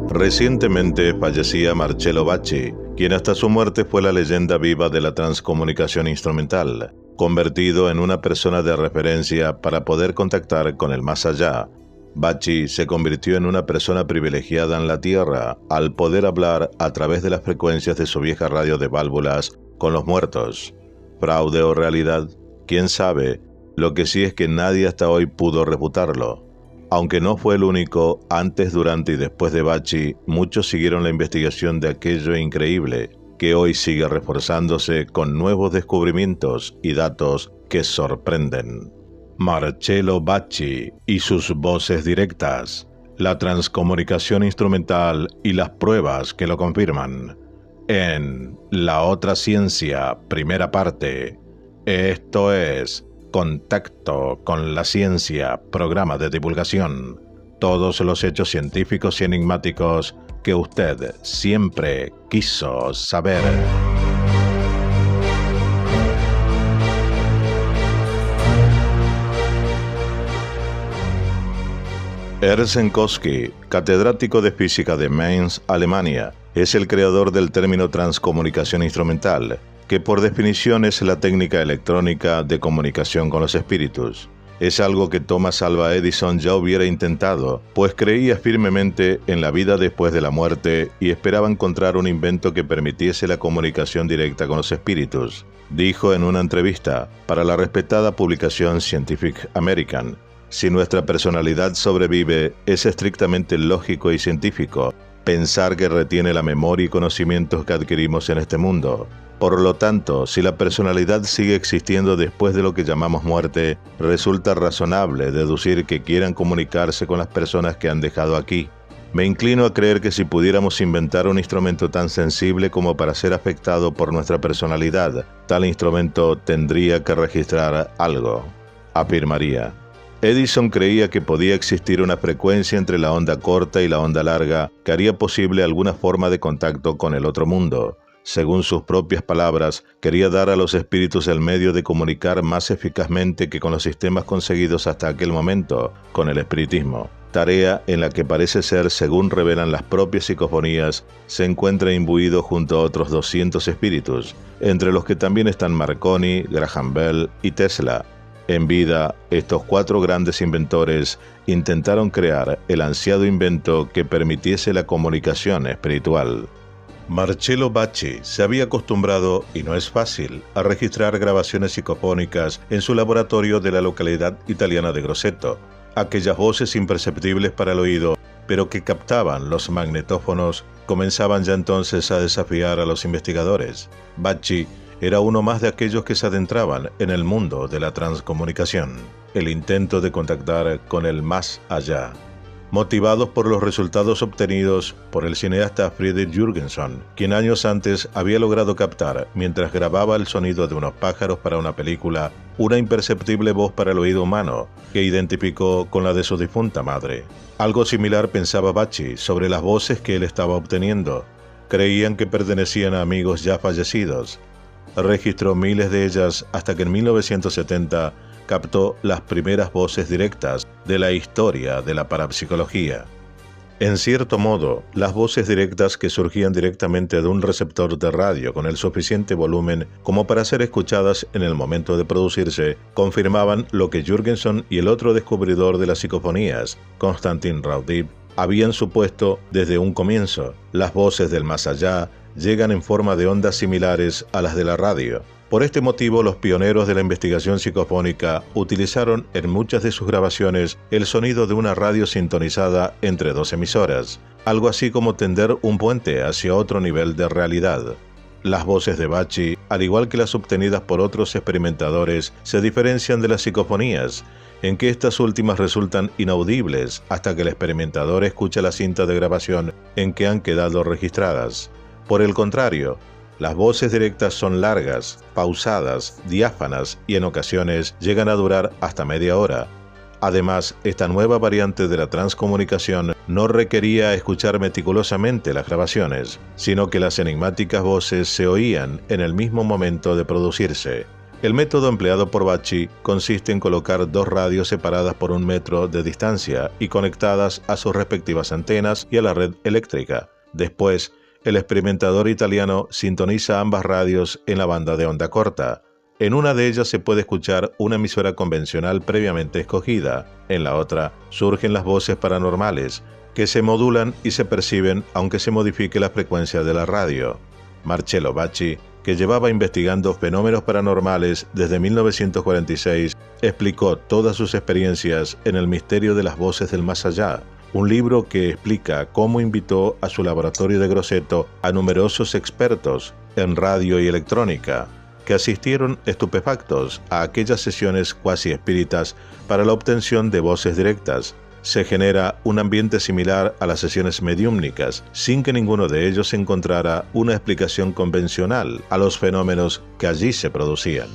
Recientemente fallecía Marcello Bacci, quien hasta su muerte fue la leyenda viva de la transcomunicación instrumental, convertido en una persona de referencia para poder contactar con el más allá. Bacci se convirtió en una persona privilegiada en la Tierra al poder hablar a través de las frecuencias de su vieja radio de válvulas con los muertos. ¿Fraude o realidad? ¿Quién sabe? Lo que sí es que nadie hasta hoy pudo refutarlo. Aunque no fue el único, antes, durante y después de Bacci, muchos siguieron la investigación de aquello increíble, que hoy sigue reforzándose con nuevos descubrimientos y datos que sorprenden. Marcello Bacci y sus voces directas, la transcomunicación instrumental y las pruebas que lo confirman. En La Otra Ciencia, primera parte. Esto es Contacto con la Ciencia, programa de divulgación. Todos los hechos científicos y enigmáticos que usted siempre quiso saber. Ernst Jankowski, catedrático de física de Mainz, Alemania, es el creador del término transcomunicación instrumental, que por definición es la técnica electrónica de comunicación con los espíritus. Es algo que Thomas Alva Edison ya hubiera intentado, pues creía firmemente en la vida después de la muerte y esperaba encontrar un invento que permitiese la comunicación directa con los espíritus. Dijo en una entrevista para la respetada publicación Scientific American: si nuestra personalidad sobrevive, es estrictamente lógico y científico pensar que retiene la memoria y conocimientos que adquirimos en este mundo. Por lo tanto, si la personalidad sigue existiendo después de lo que llamamos muerte, resulta razonable deducir que quieran comunicarse con las personas que han dejado aquí. Me inclino a creer que si pudiéramos inventar un instrumento tan sensible como para ser afectado por nuestra personalidad, tal instrumento tendría que registrar algo, afirmaría. Edison creía que podía existir una frecuencia entre la onda corta y la onda larga que haría posible alguna forma de contacto con el otro mundo. Según sus propias palabras, quería dar a los espíritus el medio de comunicar más eficazmente que con los sistemas conseguidos hasta aquel momento con el espiritismo, tarea en la que parece ser, según revelan las propias psicofonías, se encuentra imbuido junto a otros 200 espíritus, entre los que también están Marconi, Graham Bell y Tesla. En vida, estos 4 grandes inventores intentaron crear el ansiado invento que permitiese la comunicación espiritual. Marcello Bacci se había acostumbrado, y no es fácil, a registrar grabaciones psicofónicas en su laboratorio de la localidad italiana de Grosseto, aquellas voces imperceptibles para el oído, pero que captaban los magnetófonos, comenzaban ya entonces a desafiar a los investigadores. Bacci era uno más de aquellos que se adentraban en el mundo de la transcomunicación, el intento de contactar con el más allá. Motivados por los resultados obtenidos por el cineasta Friedrich Jürgenson, quien años antes había logrado captar, mientras grababa el sonido de unos pájaros para una película, una imperceptible voz para el oído humano, que identificó con la de su difunta madre. Algo similar pensaba Bacci sobre las voces que él estaba obteniendo. Creían que pertenecían a amigos ya fallecidos. Registró miles de ellas hasta que en 1970 captó las primeras voces directas de la historia de la parapsicología. En cierto modo, las voces directas que surgían directamente de un receptor de radio con el suficiente volumen como para ser escuchadas en el momento de producirse, confirmaban lo que Jürgenson y el otro descubridor de las psicofonías, Konstantin Raudive, habían supuesto desde un comienzo. Las voces del más allá llegan en forma de ondas similares a las de la radio. Por este motivo, los pioneros de la investigación psicofónica utilizaron en muchas de sus grabaciones el sonido de una radio sintonizada entre 2 emisoras, algo así como tender un puente hacia otro nivel de realidad. Las voces de Bacci, al igual que las obtenidas por otros experimentadores, se diferencian de las psicofonías, en que estas últimas resultan inaudibles hasta que el experimentador escucha la cinta de grabación en que han quedado registradas. Por el contrario, las voces directas son largas, pausadas, diáfanas y en ocasiones llegan a durar hasta media hora. Además, esta nueva variante de la transcomunicación no requería escuchar meticulosamente las grabaciones, sino que las enigmáticas voces se oían en el mismo momento de producirse. El método empleado por Bacci consiste en colocar dos radios separadas por 1 metro de distancia y conectadas a sus respectivas antenas y a la red eléctrica. Después, el experimentador italiano sintoniza ambas radios en la banda de onda corta. En una de ellas se puede escuchar una emisora convencional previamente escogida. En la otra surgen las voces paranormales, que se modulan y se perciben aunque se modifique la frecuencia de la radio. Marcello Bacci, que llevaba investigando fenómenos paranormales desde 1946, explicó todas sus experiencias en El misterio de las voces del más allá, un libro que explica cómo invitó a su laboratorio de Grosseto a numerosos expertos en radio y electrónica, que asistieron estupefactos a aquellas sesiones cuasi espíritas para la obtención de voces directas. Se genera un ambiente similar a las sesiones mediúmnicas, sin que ninguno de ellos encontrara una explicación convencional a los fenómenos que allí se producían.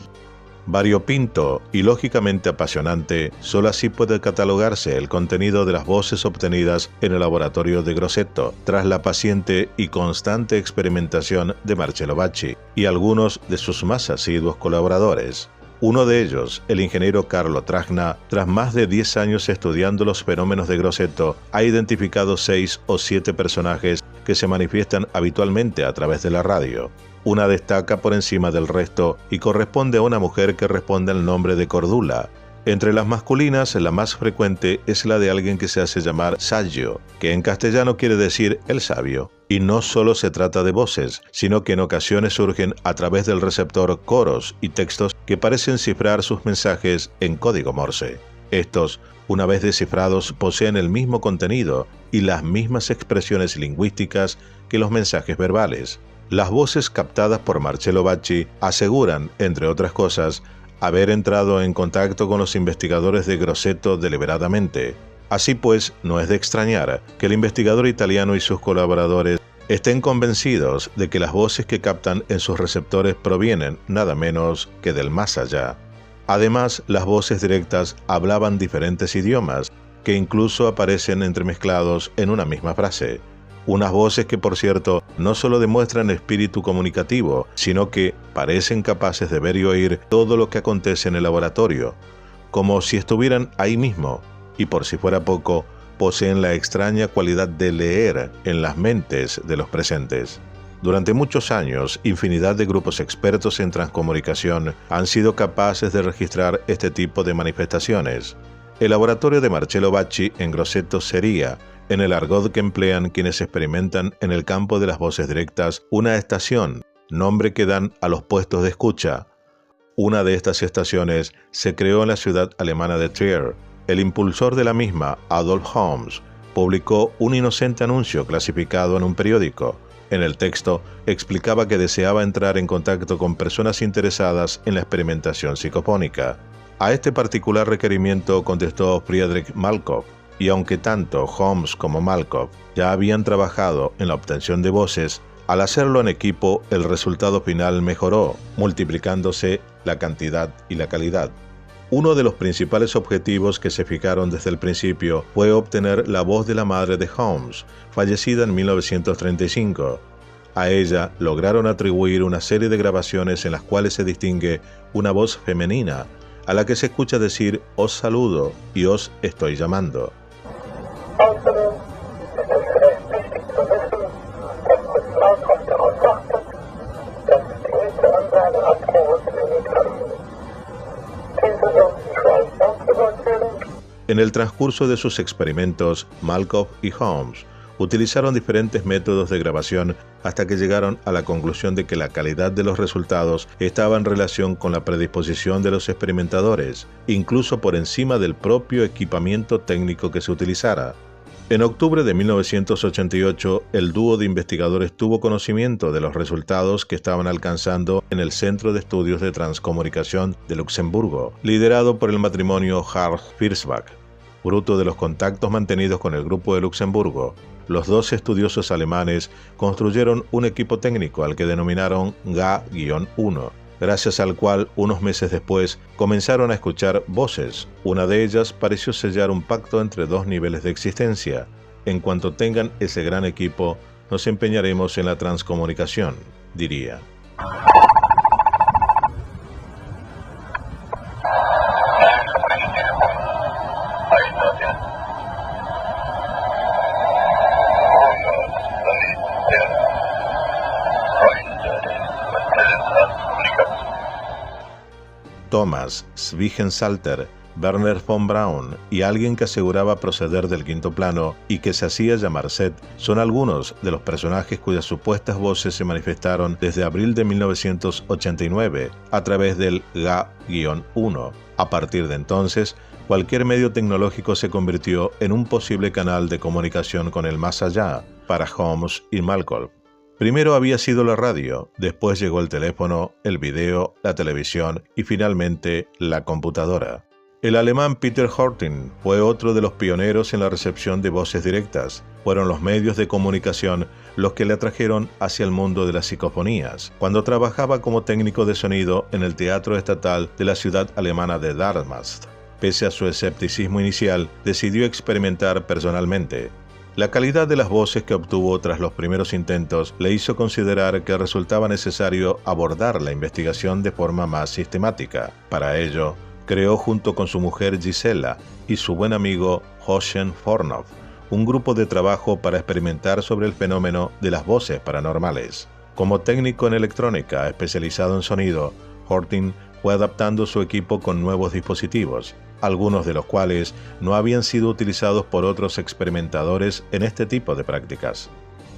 Variopinto y lógicamente apasionante, solo así puede catalogarse el contenido de las voces obtenidas en el laboratorio de Grosseto, tras la paciente y constante experimentación de Marcello Bacci y algunos de sus más asiduos colaboradores. Uno de ellos, el ingeniero Carlo Trajna, tras más de 10 años estudiando los fenómenos de Grosseto, ha identificado 6 o 7 personajes que se manifiestan habitualmente a través de la radio. Una destaca por encima del resto y corresponde a una mujer que responde al nombre de Cordula. Entre las masculinas, la más frecuente es la de alguien que se hace llamar saggio, que en castellano quiere decir el sabio. Y no solo se trata de voces, sino que en ocasiones surgen a través del receptor coros y textos que parecen cifrar sus mensajes en código Morse. Estos, una vez descifrados, poseen el mismo contenido y las mismas expresiones lingüísticas que los mensajes verbales. Las voces captadas por Marcello Bacci aseguran, entre otras cosas, haber entrado en contacto con los investigadores de Grosseto deliberadamente. Así pues, no es de extrañar que el investigador italiano y sus colaboradores estén convencidos de que las voces que captan en sus receptores provienen nada menos que del más allá. Además, las voces directas hablaban diferentes idiomas, que incluso aparecen entremezclados en una misma frase. Unas voces que, por cierto, no solo demuestran espíritu comunicativo, sino que parecen capaces de ver y oír todo lo que acontece en el laboratorio, como si estuvieran ahí mismo, y por si fuera poco, poseen la extraña cualidad de leer en las mentes de los presentes. Durante muchos años, infinidad de grupos expertos en transcomunicación han sido capaces de registrar este tipo de manifestaciones. El laboratorio de Marcello Bacci en Grosseto sería, en el argot que emplean quienes experimentan en el campo de las voces directas, una estación, nombre que dan a los puestos de escucha. Una de estas estaciones se creó en la ciudad alemana de Trier. El impulsor de la misma, Adolf Holmes, publicó un inocente anuncio clasificado en un periódico. En el texto explicaba que deseaba entrar en contacto con personas interesadas en la experimentación psicofónica. A este particular requerimiento contestó Friedrich Malkoff, y aunque tanto Holmes como Malkoff ya habían trabajado en la obtención de voces, al hacerlo en equipo el resultado final mejoró, multiplicándose la cantidad y la calidad. Uno de los principales objetivos que se fijaron desde el principio fue obtener la voz de la madre de Holmes, fallecida en 1935. A ella lograron atribuir una serie de grabaciones en las cuales se distingue una voz femenina, a la que se escucha decir «os saludo» y «os estoy llamando». En el transcurso de sus experimentos, Malkoff y Holmes utilizaron diferentes métodos de grabación hasta que llegaron a la conclusión de que la calidad de los resultados estaba en relación con la predisposición de los experimentadores, incluso por encima del propio equipamiento técnico que se utilizara. En octubre de 1988, el dúo de investigadores tuvo conocimiento de los resultados que estaban alcanzando en el Centro de Estudios de Transcomunicación de Luxemburgo, liderado por el matrimonio Hartz-Firsbach. Fruto de los contactos mantenidos con el grupo de Luxemburgo, los dos estudiosos alemanes construyeron un equipo técnico al que denominaron GA-1, gracias al cual unos meses después comenzaron a escuchar voces. Una de ellas pareció sellar un pacto entre dos niveles de existencia. En cuanto tengan ese gran equipo, nos empeñaremos en la transcomunicación, diría. Thomas Zwischensalter, Werner von Braun y alguien que aseguraba proceder del quinto plano y que se hacía llamar Set son algunos de los personajes cuyas supuestas voces se manifestaron desde abril de 1989 a través del GA-1. A partir de entonces, cualquier medio tecnológico se convirtió en un posible canal de comunicación con el más allá para Holmes y Malcolm. Primero había sido la radio, después llegó el teléfono, el video, la televisión y finalmente la computadora. El alemán Peter Horting fue otro de los pioneros en la recepción de voces directas. Fueron los medios de comunicación los que le atrajeron hacia el mundo de las psicofonías, cuando trabajaba como técnico de sonido en el Teatro Estatal de la ciudad alemana de Darmstadt. Pese a su escepticismo inicial, decidió experimentar personalmente. La calidad de las voces que obtuvo tras los primeros intentos le hizo considerar que resultaba necesario abordar la investigación de forma más sistemática. Para ello, creó junto con su mujer Gisela y su buen amigo Jochen Fornoff un grupo de trabajo para experimentar sobre el fenómeno de las voces paranormales. Como técnico en electrónica especializado en sonido, Horting fue adaptando su equipo con nuevos dispositivos, algunos de los cuales no habían sido utilizados por otros experimentadores en este tipo de prácticas.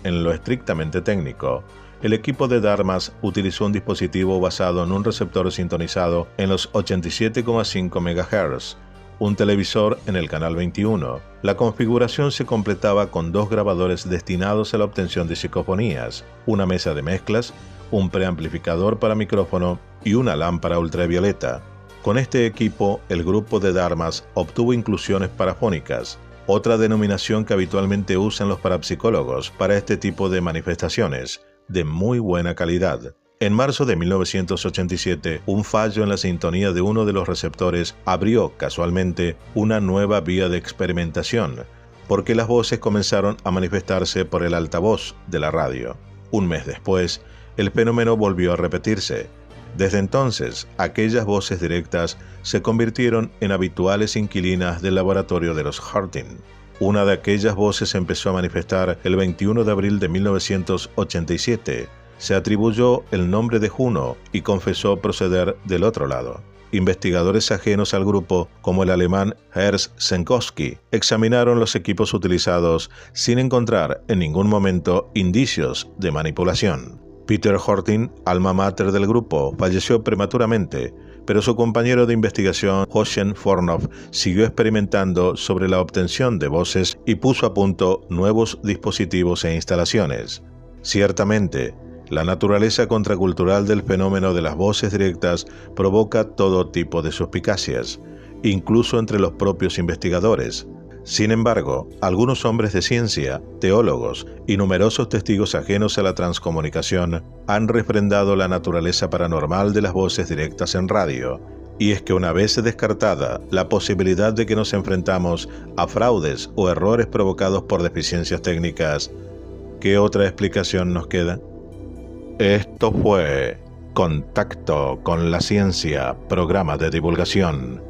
En lo estrictamente técnico, el equipo de Darmstadt utilizó un dispositivo basado en un receptor sintonizado en los 87,5 MHz, un televisor en el canal 21. La configuración se completaba con dos grabadores destinados a la obtención de psicofonías, una mesa de mezclas, un preamplificador para micrófono y una lámpara ultravioleta. Con este equipo, el grupo de Darmstadt obtuvo inclusiones parafónicas, otra denominación que habitualmente usan los parapsicólogos para este tipo de manifestaciones, de muy buena calidad. En marzo de 1987, un fallo en la sintonía de uno de los receptores abrió, casualmente, una nueva vía de experimentación, porque las voces comenzaron a manifestarse por el altavoz de la radio. Un mes después, el fenómeno volvió a repetirse. Desde entonces, aquellas voces directas se convirtieron en habituales inquilinas del laboratorio de los Horting. Una de aquellas voces empezó a manifestar el 21 de abril de 1987. Se atribuyó el nombre de Juno y confesó proceder del otro lado. Investigadores ajenos al grupo, como el alemán Ernst Senkowski, examinaron los equipos utilizados sin encontrar en ningún momento indicios de manipulación. Peter Horting, alma mater del grupo, falleció prematuramente, pero su compañero de investigación, Jochen Fornoff, siguió experimentando sobre la obtención de voces y puso a punto nuevos dispositivos e instalaciones. Ciertamente, la naturaleza contracultural del fenómeno de las voces directas provoca todo tipo de suspicacias, incluso entre los propios investigadores. Sin embargo, algunos hombres de ciencia, teólogos y numerosos testigos ajenos a la transcomunicación han refrendado la naturaleza paranormal de las voces directas en radio. Y es que una vez descartada la posibilidad de que nos enfrentamos a fraudes o errores provocados por deficiencias técnicas, ¿qué otra explicación nos queda? Esto fue Contacto con la Ciencia, programa de divulgación.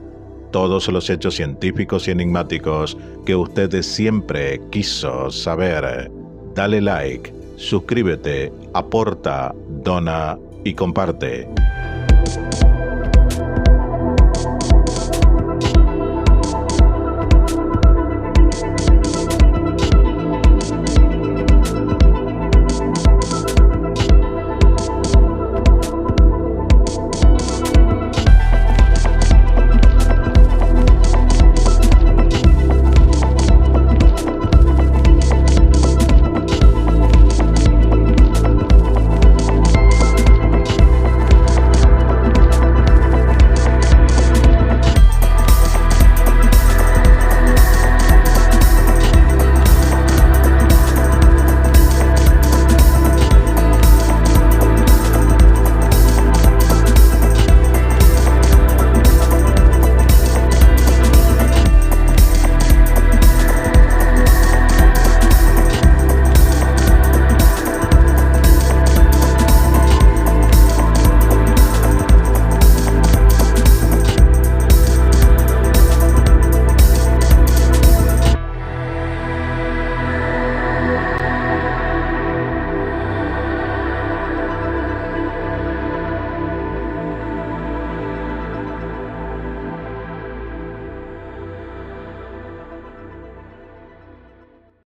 Todos los hechos científicos y enigmáticos que usted siempre quiso saber. Dale like, suscríbete, aporta, dona y comparte.